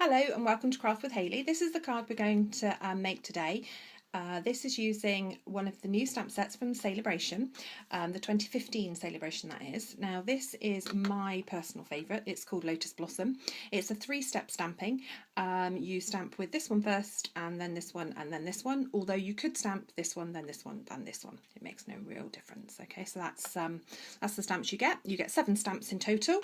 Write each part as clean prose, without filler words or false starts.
Hello and welcome to Craft with Hayley. This is the card we're going to make today. This is using one of the new stamp sets from Celebration, the 2015 Celebration that is. Now this is my personal favourite. It's called Lotus Blossom. It's a 3-step stamping. You stamp with this one first and then this one and then this one, although you could stamp this one, then this one, then this one. It makes no real difference. Okay, so that's the stamps you get. You get 7 stamps in total.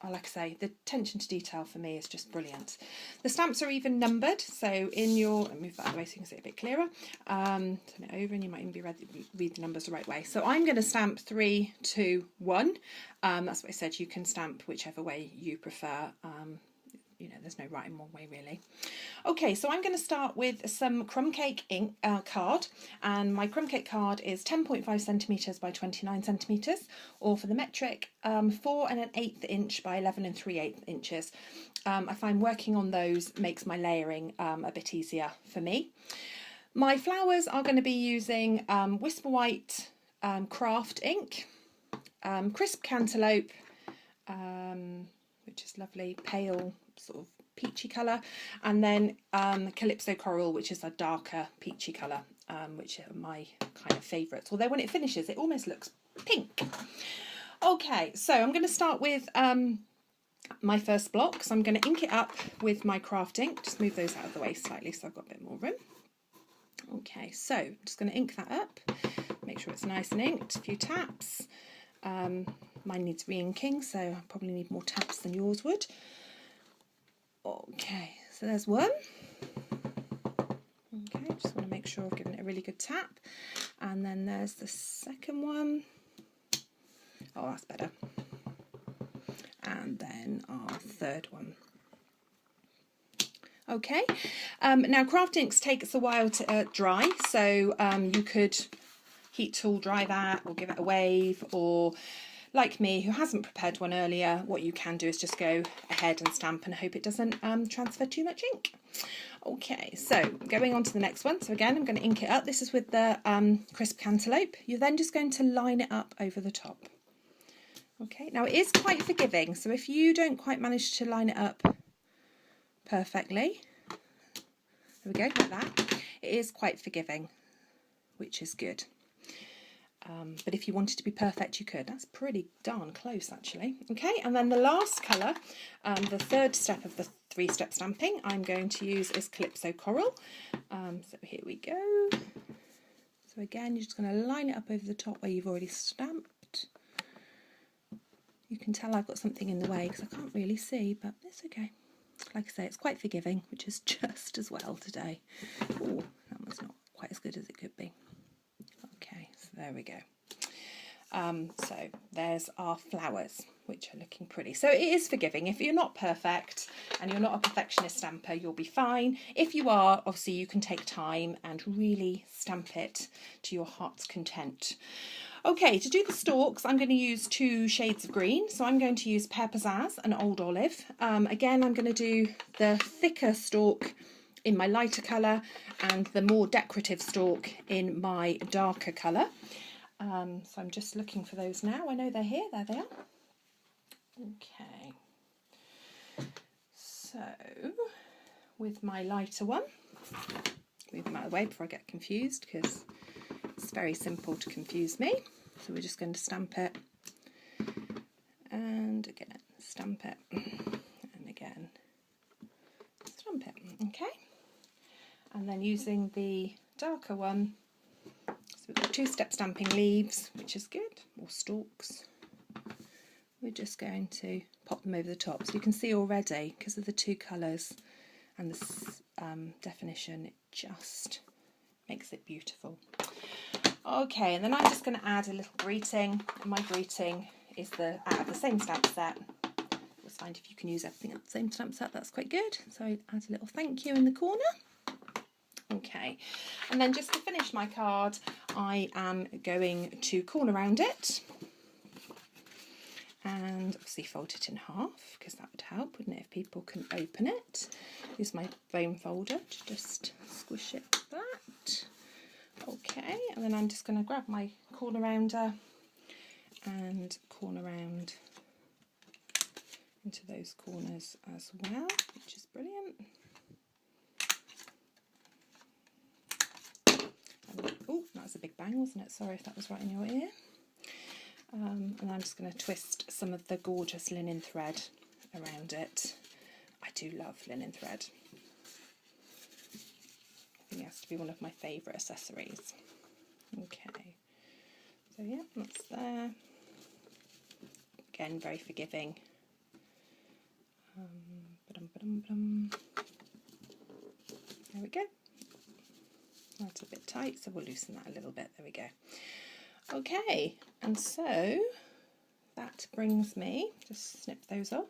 Like I say, the attention to detail for me is just brilliant. The stamps are even numbered, so in your, I'll move that out of the way so you can see it a bit clearer, turn it over and you might even be read the numbers the right way. So I'm going to stamp 3, 2, 1. That's what I said, you can stamp whichever way you prefer. You know, there's no right and wrong way really. Okay, so I'm going to start with some crumb cake ink card, and my crumb cake card is 10.5 centimetres by 29 centimetres, or for the metric, 4 1/8 inch by 11 3/8 inches. I find working on those makes my layering a bit easier for me. My flowers are going to be using Whisper White craft ink, crisp cantaloupe, which is lovely, pale sort of peachy colour, and then Calypso Coral, which is a darker peachy colour, which are my kind of favourites, although when it finishes it almost looks pink. Okay, so I'm going to start with my first block, so I'm going to ink it up with my craft ink. Just move those out of the way slightly so I've got a bit more room. Okay, so I'm just going to ink that up, make sure it's nice and inked, a few taps. Mine needs re-inking, so I probably need more taps than yours would. Okay, so there's one. Okay, just want to make sure I've given it a really good tap. And then there's the second one. Oh, that's better. And then our third one. Okay, now craft inks takes a while to dry, so you could heat tool dry that or give it a wave, or like me, who hasn't prepared one earlier, what you can do is just go ahead and stamp and hope it doesn't transfer too much ink. Okay, so going on to the next one. So again, I'm going to ink it up. This is with the crisp cantaloupe. You're then just going to line it up over the top. Okay, now it is quite forgiving, so if you don't quite manage to line it up perfectly, there we go, like that, it is quite forgiving, which is good. But if you wanted to be perfect, you could. That's pretty darn close, actually. Okay, and then the last colour, the third step of the 3-step stamping, I'm going to use is Calypso Coral. So here we go. So again, you're just going to line it up over the top where you've already stamped. You can tell I've got something in the way because I can't really see, but it's okay. Like I say, it's quite forgiving, which is just as well today. Oh, that one's not quite as good as it could be. Okay, so there we go. So there's our flowers, which are looking pretty. So it is forgiving. If you're not perfect and you're not a perfectionist stamper, you'll be fine. If you are, obviously you can take time and really stamp it to your heart's content. Okay, to do the stalks, I'm going to use 2 shades of green. So I'm going to use Pear Pizzazz and Old Olive. Again, I'm going to do the thicker stalk in my lighter colour and the more decorative stalk in my darker colour. So I'm just looking for those now. I know they're here. There they are. Okay. So with my lighter one, move them out of the way before I get confused because it's very simple to confuse me. So we're just going to stamp it and again stamp it and again stamp it. Okay. And then using the darker one, so we've got 2-step stamping leaves, which is good, or stalks. We're just going to pop them over the top. So you can see already, because of the 2 colours and the definition, it just makes it beautiful. Okay, and then I'm just going to add a little greeting. And my greeting is out of the same stamp set. You'll find if you can use everything at the same stamp set, that's quite good. So I add a little thank you in the corner. Okay, and then just to finish my card, I am going to corner round it and obviously fold it in half because that would help, wouldn't it, if people can open it. Use my foam folder to just squish it like that. Okay, and then I'm just going to grab my corner rounder and corner round into those corners as well, which is brilliant. Oh, that was a big bang, wasn't it? Sorry if that was right in your ear. And I'm just going to twist some of the gorgeous linen thread around it. I do love linen thread. I think it has to be one of my favourite accessories. Okay, so yeah, that's there. Again, very forgiving. There we go. That's a bit tight, so we'll loosen that a little bit. There we go. Okay, and so that brings me, just snip those off,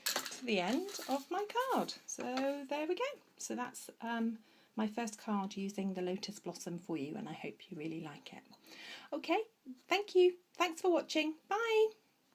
to the end of my card. So there we go. So that's my first card using the Lotus Blossom for you, and I hope you really like it. Okay, thank you. Thanks for watching. Bye.